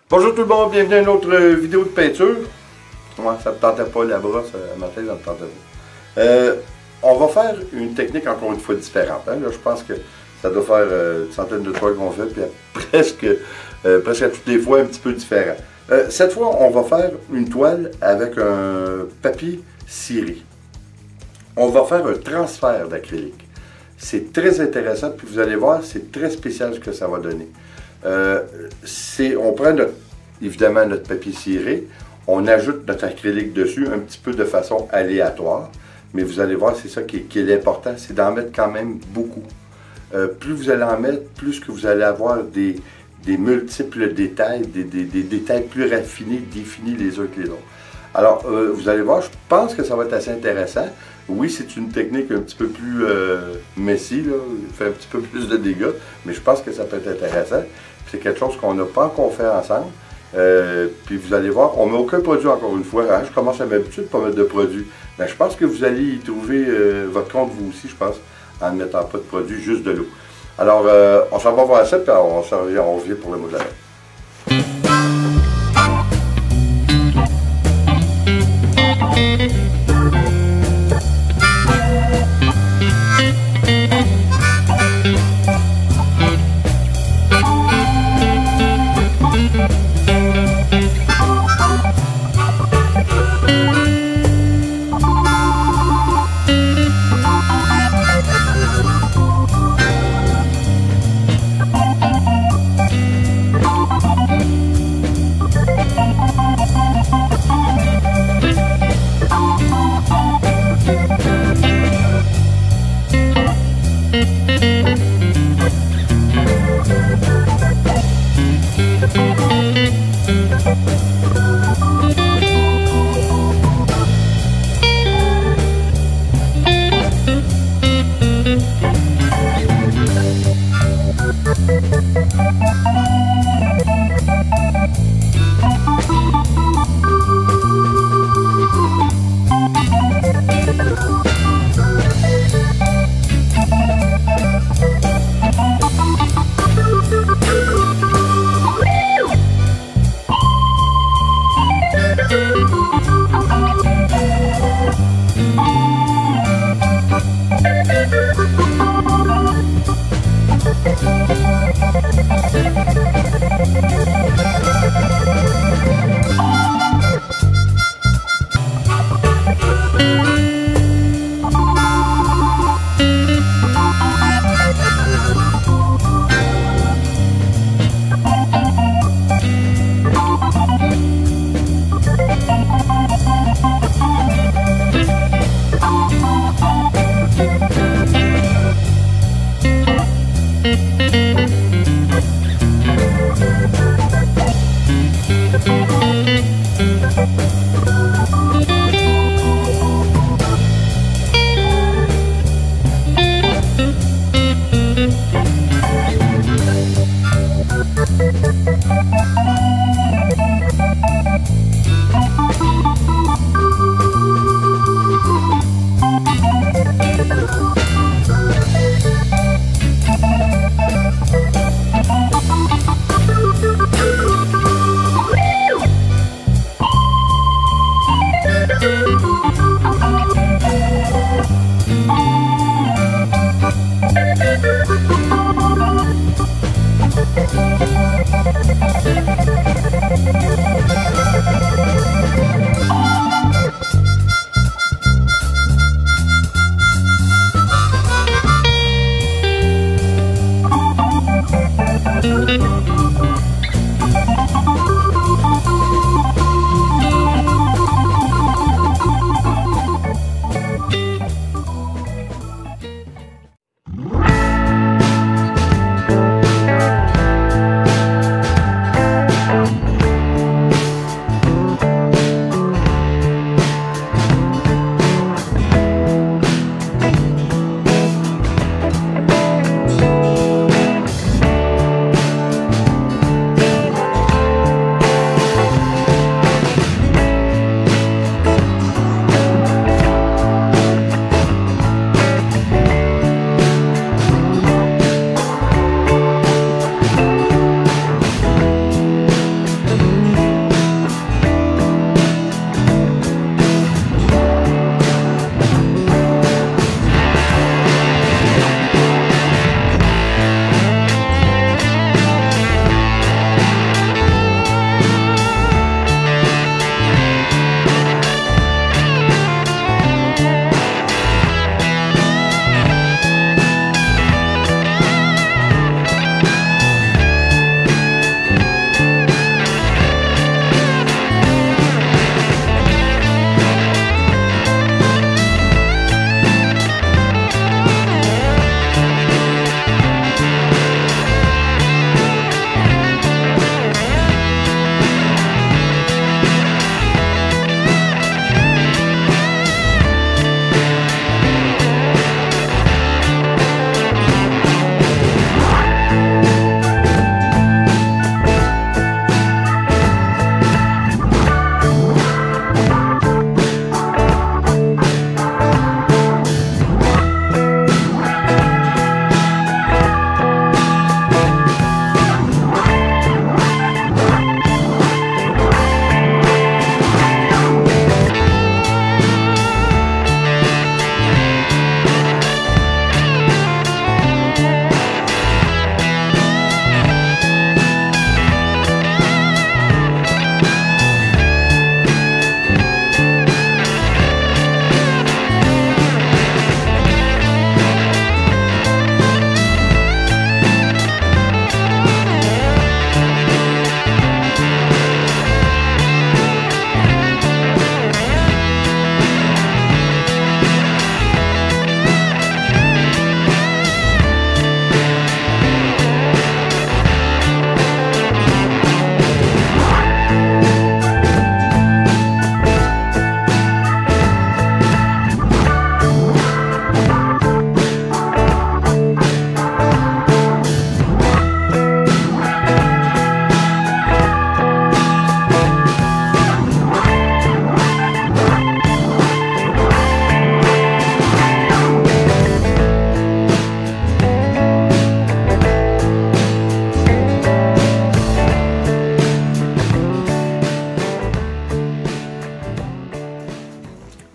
Bonjour tout le monde, bienvenue à une autre vidéo de peinture. Moi, ça ne me tentait pas la brosse, matin, ça ne me tentait pas. On va faire une technique encore une fois différente. Hein. Là, je pense que ça doit faire une centaine de toiles qu'on fait, puis presque à toutes les fois un petit peu différent. Cette fois, on va faire une toile avec un papier ciré. On va faire un transfert d'acrylique. C'est très intéressant, puis vous allez voir, c'est très spécial ce que ça va donner. On prend évidemment notre papier ciré, on ajoute notre acrylique dessus un petit peu de façon aléatoire, mais vous allez voir, c'est ça qui est l'important, c'est d'en mettre quand même beaucoup. Plus vous allez en mettre, plus que vous allez avoir des multiples détails, des détails plus raffinés, définis les uns que les autres. Alors, vous allez voir, je pense que ça va être assez intéressant. Oui, c'est une technique un petit peu plus messy, là, fait un petit peu plus de dégâts, mais je pense que ça peut être intéressant. C'est quelque chose qu'on n'a pas encore fait ensemble. Puis vous allez voir, on ne met aucun produit encore une fois. Hein, je commence à m'habituer de ne pas mettre de produits. Mais je pense que vous allez y trouver votre compte vous aussi, je pense, en ne mettant pas de produits, juste de l'eau. Alors, on s'en va voir ça, puis on revient pour le mot de la fin.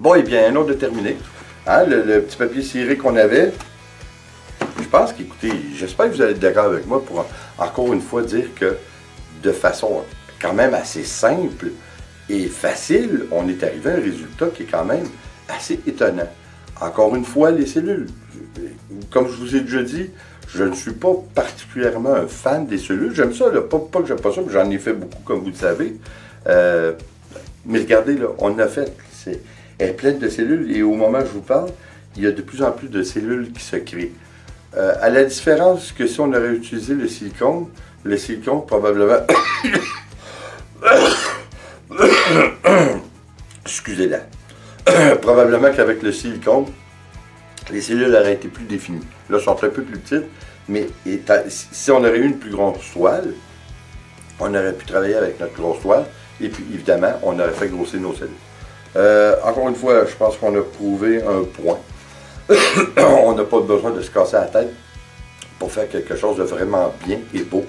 Bon, et bien, un autre de terminé. Hein, le petit papier ciré qu'on avait. Je pense qu'écoutez, j'espère que vous allez être d'accord avec moi pour encore une fois dire que de façon quand même assez simple et facile, on est arrivé à un résultat qui est quand même assez étonnant. Encore une fois, les cellules. Comme je vous ai déjà dit, je ne suis pas particulièrement un fan des cellules. J'aime ça, là. Pas que j'aime pas ça, mais j'en ai fait beaucoup, comme vous le savez. Mais regardez, là, on a fait. Elle est pleine de cellules et au moment où je vous parle, il y a de plus en plus de cellules qui se créent. À la différence que si on aurait utilisé le silicone probablement... Excusez-la. Probablement qu'avec le silicone, les cellules auraient été plus définies. Là, elles sont un peu plus petites, mais si on aurait eu une plus grosse toile, on aurait pu travailler avec notre grosse toile, et puis évidemment, on aurait fait grossir nos cellules. Encore une fois, je pense qu'on a prouvé un point. On n'a pas besoin de se casser la tête pour faire quelque chose de vraiment bien et beau.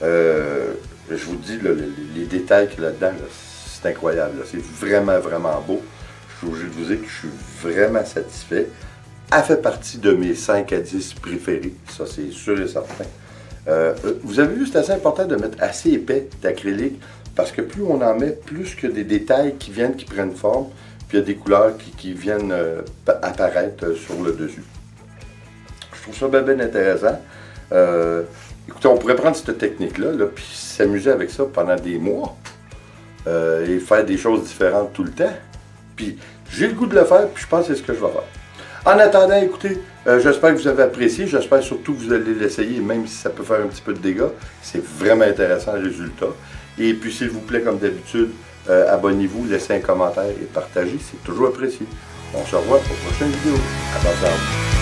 Je vous dis, là, les détails qu'il y a là-dedans, là, c'est incroyable. C'est vraiment, vraiment beau. Je suis obligé de vous dire que je suis vraiment satisfait. Elle fait partie de mes 5 à 10 préférés, ça c'est sûr et certain. Vous avez vu, c'est assez important de mettre assez épais d'acrylique parce que plus on en met, plus que des détails qui prennent forme, puis il y a des couleurs qui viennent apparaître sur le dessus. Je trouve ça bien, bien intéressant. Écoutez, on pourrait prendre cette technique-là, là, puis s'amuser avec ça pendant des mois et faire des choses différentes tout le temps. Puis j'ai le goût de le faire, puis je pense que c'est ce que je vais faire. En attendant, écoutez, j'espère que vous avez apprécié, j'espère surtout que vous allez l'essayer, même si ça peut faire un petit peu de dégâts. C'est vraiment intéressant le résultat. Et puis s'il vous plaît, comme d'habitude, abonnez-vous, laissez un commentaire et partagez, c'est toujours apprécié. On se revoit pour la prochaine vidéo. À bientôt.